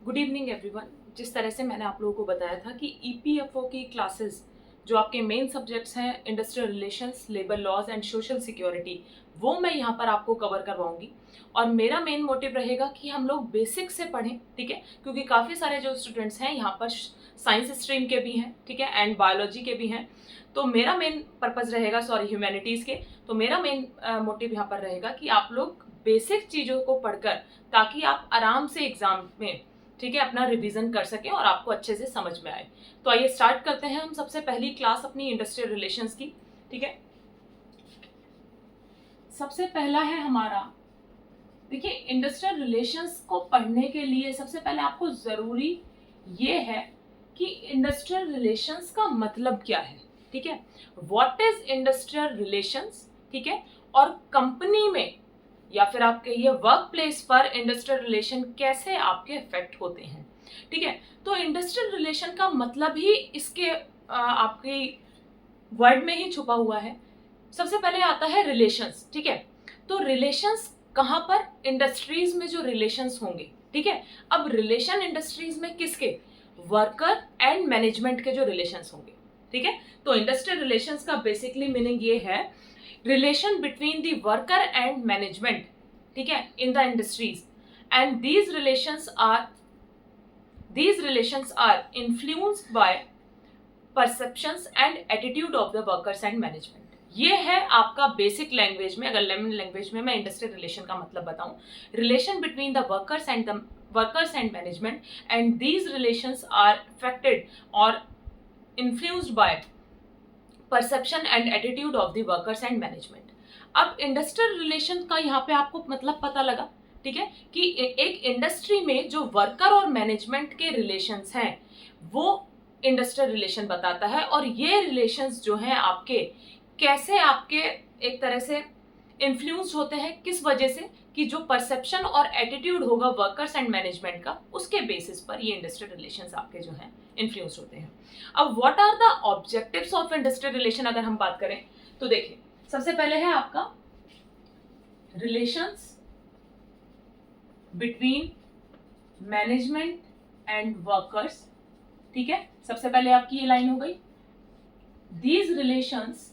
Good evening everyone. जिस तरह से मैंने आप लोगों को बताया था कि ईपीएफओ की क्लासेस जो आपके मेन सब्जेक्ट्स हैं industrial relations, labour laws and social security, वो मैं यहाँ पर आपको कवर करवाऊंगी। और मेरा मेन मोटिव रहेगा कि हम लोग बेसिक से पढ़ें, ठीक है, क्योंकि काफ़ी सारे जो स्टूडेंट्स हैं यहाँ पर साइंस स्ट्रीम के भी हैं, ठीक है, एंड बायोलॉजी के भी हैं। तो मेरा मेन पर्पज़ रहेगा, सॉरी, ह्यूमैनिटीज़ के। तो मेरा मेन मोटिव यहाँ पर रहेगा कि आप लोग बेसिक चीज़ों को पढ़कर, ताकि आप आराम से एग्जाम में, ठीक है, अपना रिवीजन कर सकें और आपको अच्छे से समझ में आए। तो आइए स्टार्ट करते हैं हम सबसे पहली क्लास अपनी इंडस्ट्रियल रिलेशंस की, ठीक है। सबसे पहला है हमारा, देखिए, इंडस्ट्रियल रिलेशंस को पढ़ने के लिए सबसे पहले आपको जरूरी ये है कि इंडस्ट्रियल रिलेशंस का मतलब क्या है, ठीक है, व्हाट इज इंडस्ट्रियल रिलेशंस, ठीक है, और कंपनी में या फिर आप कहिए वर्क प्लेस पर इंडस्ट्रियल रिलेशन कैसे आपके इफेक्ट होते हैं, ठीक है। तो इंडस्ट्रियल रिलेशन का मतलब ही इसके आपके वर्ड में ही छुपा हुआ है। सबसे पहले आता है रिलेशंस, ठीक है। तो रिलेशंस कहाँ पर? इंडस्ट्रीज में जो रिलेशंस होंगे, ठीक है। अब रिलेशन इंडस्ट्रीज में किसके? वर्कर एंड मैनेजमेंट के जो रिलेशंस होंगे, ठीक है। तो इंडस्ट्रियल रिलेशंस का बेसिकली मीनिंग ये है, relation between the worker and management, ठीक है, in the industries, and these relations are influenced by perceptions and attitude of the workers and management। ये है आपका बेसिक लैंग्वेज में, अगर लेमन लैंग्वेज में मैं इंडस्ट्रियल रिलेशन का मतलब बताऊं, relation between the workers and management, and these relations are affected or influenced by perception and attitude of the workers and management. अब इंडस्ट्रियल रिलेशन का यहाँ पे आपको मतलब पता लगा, ठीक है, कि एक इंडस्ट्री में जो वर्कर और मैनेजमेंट के रिलेशंस हैं वो इंडस्ट्रियल रिलेशन बताता है। और ये रिलेशंस जो हैं आपके कैसे आपके एक तरह से इन्फ्लुएंस होते हैं, किस वजह से, कि जो परसेप्शन और एटीट्यूड होगा वर्कर्स एंड मैनेजमेंट का, उसके बेसिस पर ये इंडस्ट्रियल रिलेशंस आपके जो हैं इन्फ्लुएंस होते हैं। अब what are the objectives of industrial relation अगर हम बात करें तो देखिए, सबसे पहले है आपका relations between management and workers, ठीक है। सबसे पहले आपकी ये लाइन हो गई, these relations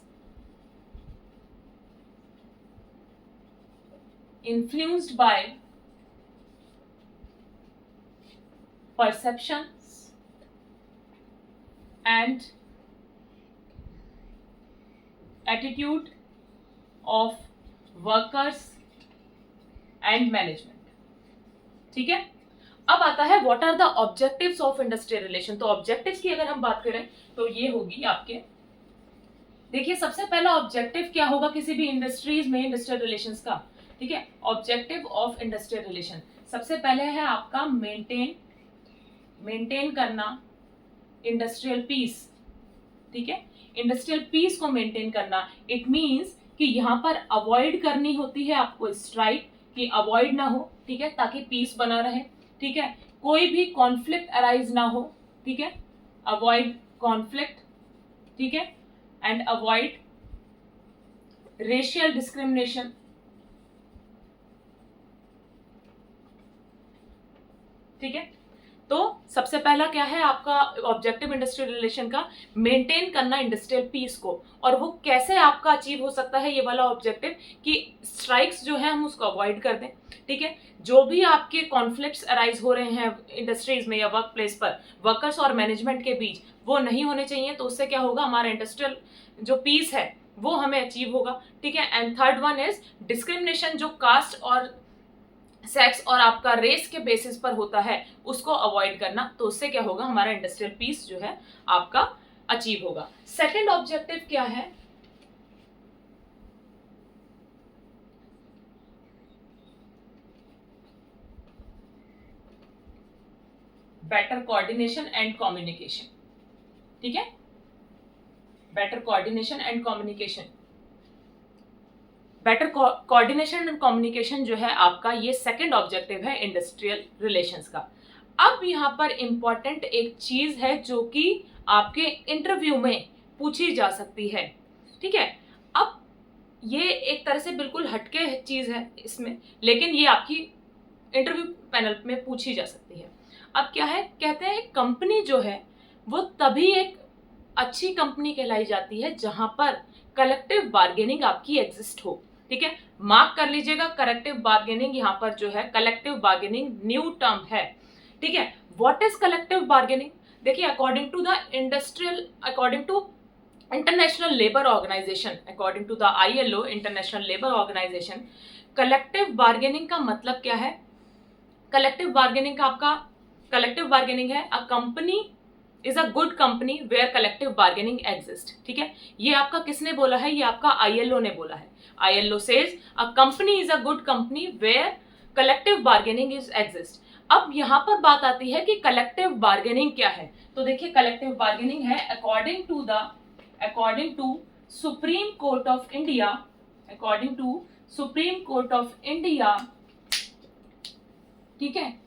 influenced by perceptions and attitude of workers and management, ठीक है। अब आता है what are the objectives of industrial relation. तो ऑब्जेक्टिव्स की अगर हम बात करें तो ये होगी आपके, देखिए, सबसे पहला ऑब्जेक्टिव क्या होगा किसी भी इंडस्ट्रीज में इंडस्ट्रियल रिलेशंस का, ठीक है। ऑब्जेक्टिव ऑफ इंडस्ट्रियल रिलेशन सबसे पहले है आपका मेंटेन करना इंडस्ट्रियल पीस, ठीक है। इंडस्ट्रियल पीस को मेंटेन करना, इट मींस कि यहाँ पर अवॉइड करनी होती है आपको स्ट्राइक, कि अवॉइड ना हो, ठीक है, ताकि पीस बना रहे, ठीक है। कोई भी कॉन्फ्लिक्ट अराइज ना हो, ठीक है, अवॉइड कॉन्फ्लिक्ट, ठीक है, एंड अवॉइड रेशियल डिस्क्रिमिनेशन, ठीक है। तो सबसे पहला क्या है आपका ऑब्जेक्टिव इंडस्ट्रियल रिलेशन का, मेंटेन करना इंडस्ट्रियल पीस को। और वो कैसे आपका अचीव हो सकता है ये वाला ऑब्जेक्टिव, कि स्ट्राइक्स जो है हम उसको अवॉइड कर दें, ठीक है। जो भी आपके कॉन्फ्लिक्ट्स अराइज हो रहे हैं इंडस्ट्रीज में या वर्क प्लेस पर वर्कर्स और मैनेजमेंट के बीच, वो नहीं होने चाहिए। तो उससे क्या होगा, हमारा इंडस्ट्रियल जो पीस है वो हमें अचीव होगा, ठीक है। And third one is discrimination, जो कास्ट और सेक्स और आपका रेस के बेसिस पर होता है उसको अवॉइड करना। तो उससे क्या होगा, हमारा इंडस्ट्रियल पीस जो है आपका अचीव होगा। सेकंड ऑब्जेक्टिव क्या है, बेटर कोऑर्डिनेशन एंड कम्युनिकेशन, ठीक है, better coordination and communication. Better coordination and communication जो है आपका, ये सेकंड ऑब्जेक्टिव है इंडस्ट्रियल रिलेशंस का। अब यहाँ पर इंपॉर्टेंट एक चीज है जो कि आपके इंटरव्यू में पूछी जा सकती है, ठीक है। अब ये एक तरह से बिल्कुल हटके चीज है इसमें, लेकिन ये आपकी इंटरव्यू पैनल में पूछी जा सकती है। अब क्या है, कहते हैं एक कंपनी जो है वो तभी एक अच्छी कंपनी कहलाई जाती है जहां पर कलेक्टिव बार्गेनिंग आपकी एग्जिस्ट हो। ठीक है, मार्क कर लीजिएगा, कलेक्टिव बार्गेनिंग यहाँ पर जो है कलेक्टिव बार्गेनिंग न्यू टर्म है। ठीक है, व्हाट इज कलेक्टिव बार्गेनिंग? देखिए, according to international labour organization, according to the ILO international labour organization, collective bargaining का मतलब क्या है? कलेक्टिव बार्गेनिंग है a company is a good company where collective bargaining exist. ठीक है, ये आपका किसने बोला है? ये आपका ILO ने बोला है। ILO says a company is a good company where collective bargaining is exist. अब यहाँ पर बात आती है कि कलेक्टिव बार्गेनिंग क्या है। तो देखिए, कलेक्टिव बार्गेनिंग है according to supreme court of India, ठीक है,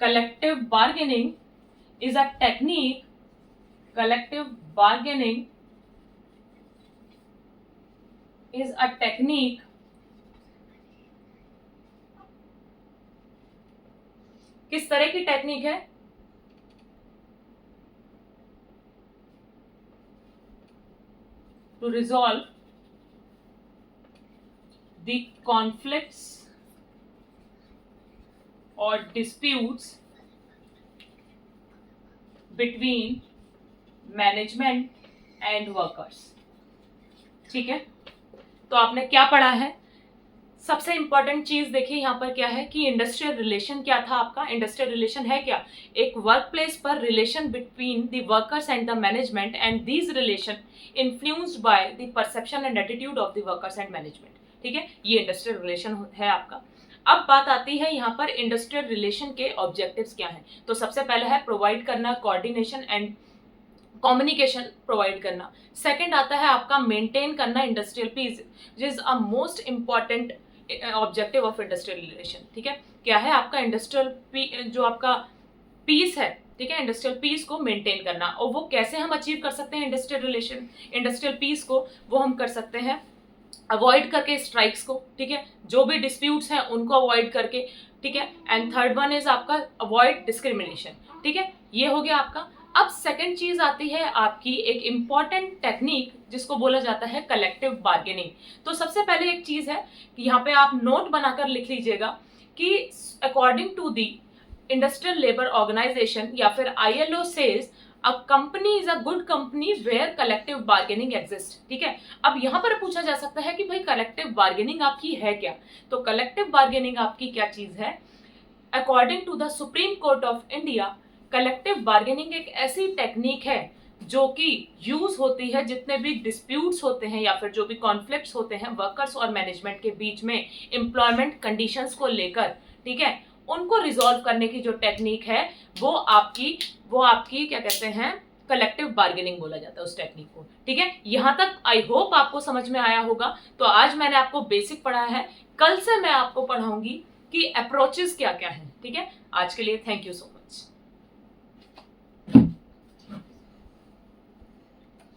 collective bargaining is a technique किस तरह की टेक्निक है? to resolve the conflicts or disputes between management and workers। ठीक है, तो आपने क्या पढ़ा है? सबसे इंपॉर्टेंट चीज देखिए यहाँ पर क्या है कि इंडस्ट्रियल रिलेशन क्या था आपका? इंडस्ट्रियल रिलेशन है क्या? एक वर्क प्लेस पर relation between the workers and the management, and these relation influenced by the perception and attitude of the workers and management. ठीक है, ये इंडस्ट्रियल रिलेशन है आपका। अब बात आती है यहाँ पर इंडस्ट्रियल रिलेशन के ऑब्जेक्टिव्स क्या हैं। तो सबसे पहले है प्रोवाइड करना कोऑर्डिनेशन एंड कम्युनिकेशन प्रोवाइड करना। सेकंड आता है आपका मेंटेन करना industrial peace, which is a most important objective of industrial relation. ठीक है, क्या है आपका इंडस्ट्रियल जो आपका पीस है, ठीक है, इंडस्ट्रियल पीस को मेंटेन करना। और वो कैसे हम अचीव कर सकते हैं इंडस्ट्रियल पीस को? वो हम कर सकते हैं अवॉइड करके स्ट्राइक्स को, ठीक है, जो भी डिस्प्यूट्स हैं उनको अवॉइड करके। ठीक है, एंड थर्ड वन इज आपका अवॉइड डिस्क्रिमिनेशन। ठीक है, ये हो गया आपका। अब सेकंड चीज आती है आपकी एक इंपॉर्टेंट टेक्निक जिसको बोला जाता है कलेक्टिव बार्गेनिंग। तो सबसे पहले एक चीज है कि यहाँ पे आप नोट बनाकर लिख लीजिएगा कि according to the industrial labour organization या फिर ILO says a company is a good company where collective bargaining exist. ठीक है, अब यहाँ पर पूछा जा सकता है कि भाई कलेक्टिव बार्गेनिंग आपकी है क्या? तो कलेक्टिव बार्गेनिंग आपकी क्या चीज है? According to the Supreme court of India, collective bargaining एक ऐसी टेक्निक है जो कि यूज होती है जितने भी डिस्प्यूट्स होते हैं या फिर जो भी कॉन्फ्लिक्ट्स होते हैं वर्कर्स और मैनेजमेंट के बीच में एम्प्लॉयमेंट कंडीशंस को लेकर, ठीक है, उनको रिजॉल्व करने की जो टेक्निक है वो आपकी क्या कहते हैं, कलेक्टिव बार्गेनिंग बोला जाता है उस टेक्निक को। ठीक है, यहाँ तक आई होप आपको समझ में आया होगा। तो आज मैंने आपको बेसिक पढ़ाया है, कल से मैं आपको पढ़ाऊंगी कि अप्रोचेस क्या क्या है। ठीक है, आज के लिए थैंक यू सो मच।